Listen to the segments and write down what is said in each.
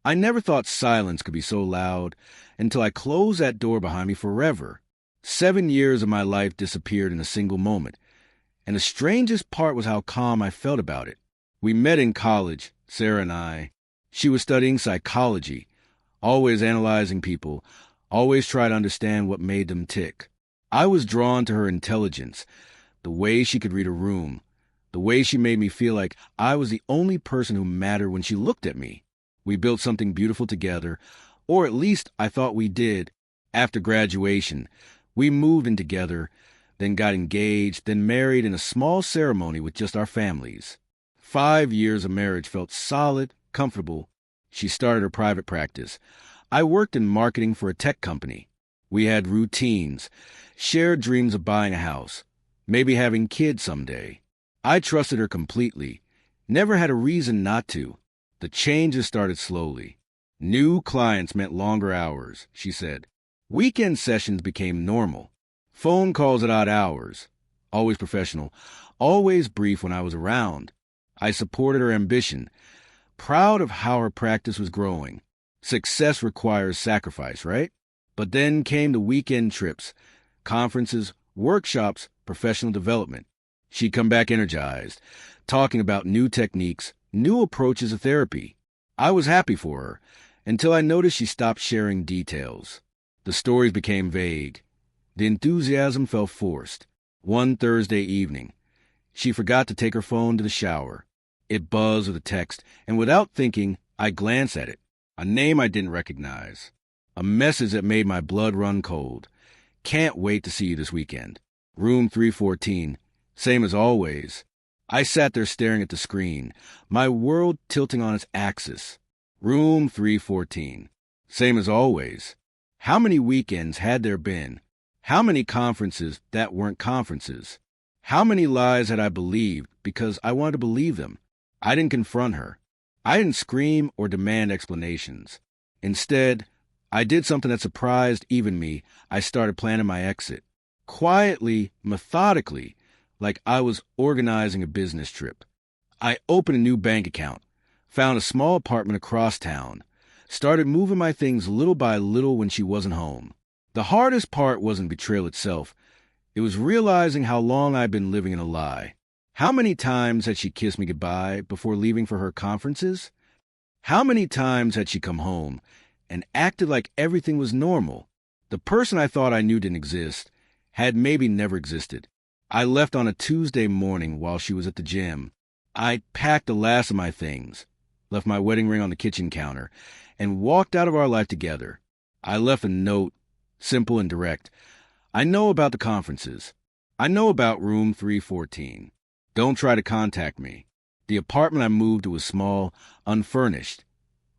I never thought silence could be so loud until I closed that door behind me forever. 7 years of my life disappeared in a single moment, and the strangest part was how calm I felt about it. We met in college, Sarah and I. She was studying psychology, always analyzing people, always trying to understand what made them tick. I was drawn to her intelligence, the way she could read a room, the way she made me feel like I was the only person who mattered when she looked at me. We built something beautiful together, or at least I thought we did. After graduation, we moved in together, then got engaged, then married in a small ceremony with just our families. 5 years of marriage felt solid, comfortable. She started her private practice. I worked in marketing for a tech company. We had routines, shared dreams of buying a house, maybe having kids someday. I trusted her completely, never had a reason not to. The changes started slowly. New clients meant longer hours, she said. Weekend sessions became normal. Phone calls at odd hours. Always professional, always brief when I was around. I supported her ambition, proud of how her practice was growing. Success requires sacrifice, right? But then came the weekend trips, conferences, workshops, professional development. She'd come back energized, talking about new techniques, new approaches of therapy. I was happy for her, until I noticed she stopped sharing details. The stories became vague. The enthusiasm felt forced. One Thursday evening, she forgot to take her phone to the shower. It buzzed with a text, and without thinking, I glanced at it. A name I didn't recognize. A message that made my blood run cold. Can't wait to see you this weekend. Room 314. Same as always. I sat there staring at the screen, my world tilting on its axis. Room 314. Same as always. How many weekends had there been? How many conferences that weren't conferences? How many lies had I believed because I wanted to believe them? I didn't confront her. I didn't scream or demand explanations. Instead, I did something that surprised even me. I started planning my exit. Quietly, methodically, like I was organizing a business trip. I opened a new bank account, found a small apartment across town, started moving my things little by little when she wasn't home. The hardest part wasn't betrayal itself. It was realizing how long I'd been living in a lie. How many times had she kissed me goodbye before leaving for her conferences? How many times had she come home and acted like everything was normal? The person I thought I knew didn't exist had maybe never existed. I left on a Tuesday morning while she was at the gym. I packed the last of my things, left my wedding ring on the kitchen counter, and walked out of our life together. I left a note, simple and direct. I know about the conferences. I know about room 314. Don't try to contact me. The apartment I moved to was small, unfurnished.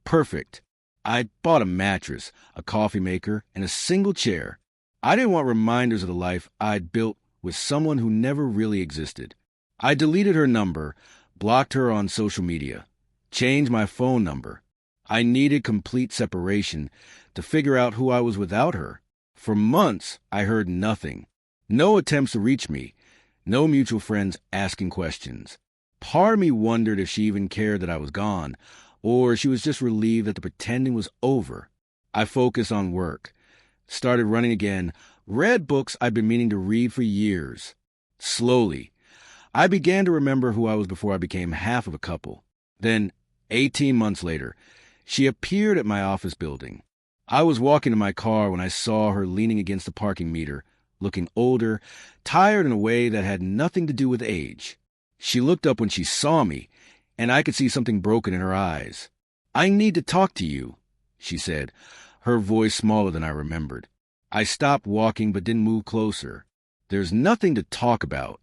Perfect. I'd bought a mattress, a coffee maker, and a single chair. I didn't want reminders of the life I'd built with someone who never really existed. I deleted her number, blocked her on social media, changed my phone number. I needed complete separation to figure out who I was without her. For months, I heard nothing. No attempts to reach me. No mutual friends asking questions. Part of me wondered if she even cared that I was gone, or she was just relieved that the pretending was over. I focused on work, started running again, read books I'd been meaning to read for years. Slowly, I began to remember who I was before I became half of a couple. Then, 18 months later, she appeared at my office building. I was walking to my car when I saw her leaning against the parking meter, looking older, tired in a way that had nothing to do with age. She looked up when she saw me, and I could see something broken in her eyes. "I need to talk to you," she said, her voice smaller than I remembered. I stopped walking but didn't move closer. "There's nothing to talk about."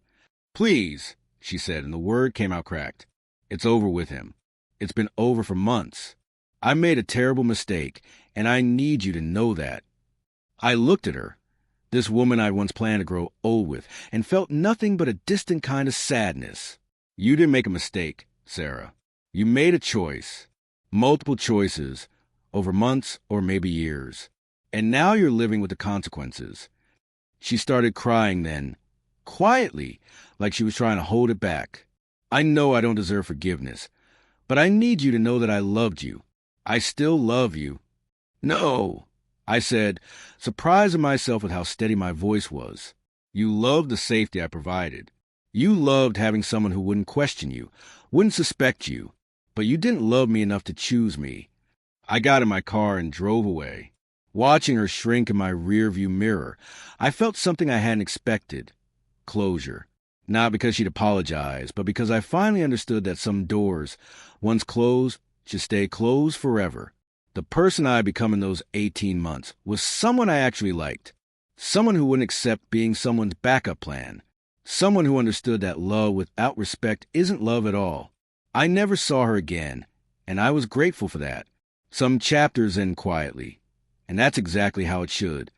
"Please," she said, and the word came out cracked. "It's over with him. It's been over for months. I made a terrible mistake, and I need you to know that." I looked at her, this woman I'd once planned to grow old with, and felt nothing but a distant kind of sadness. "You didn't make a mistake, Sarah. You made a choice. Multiple choices, over months or maybe years. And now you're living with the consequences." She started crying then, quietly, like she was trying to hold it back. "I know I don't deserve forgiveness, but I need you to know that I loved you. I still love you. No, I said, surprised at myself with how steady my voice was. You loved the safety I provided. You loved having someone who wouldn't question you, wouldn't suspect you, but you didn't love me enough to choose me. I got in my car and drove away. Watching her shrink in my rearview mirror, I felt something I hadn't expected. Closure. Not because she'd apologized, but because I finally understood that some doors, once closed, should stay closed forever. The person I had become in those 18 months was someone I actually liked. Someone who wouldn't accept being someone's backup plan. Someone who understood that love without respect isn't love at all. I never saw her again, and I was grateful for that. Some chapters end quietly, and that's exactly how it should.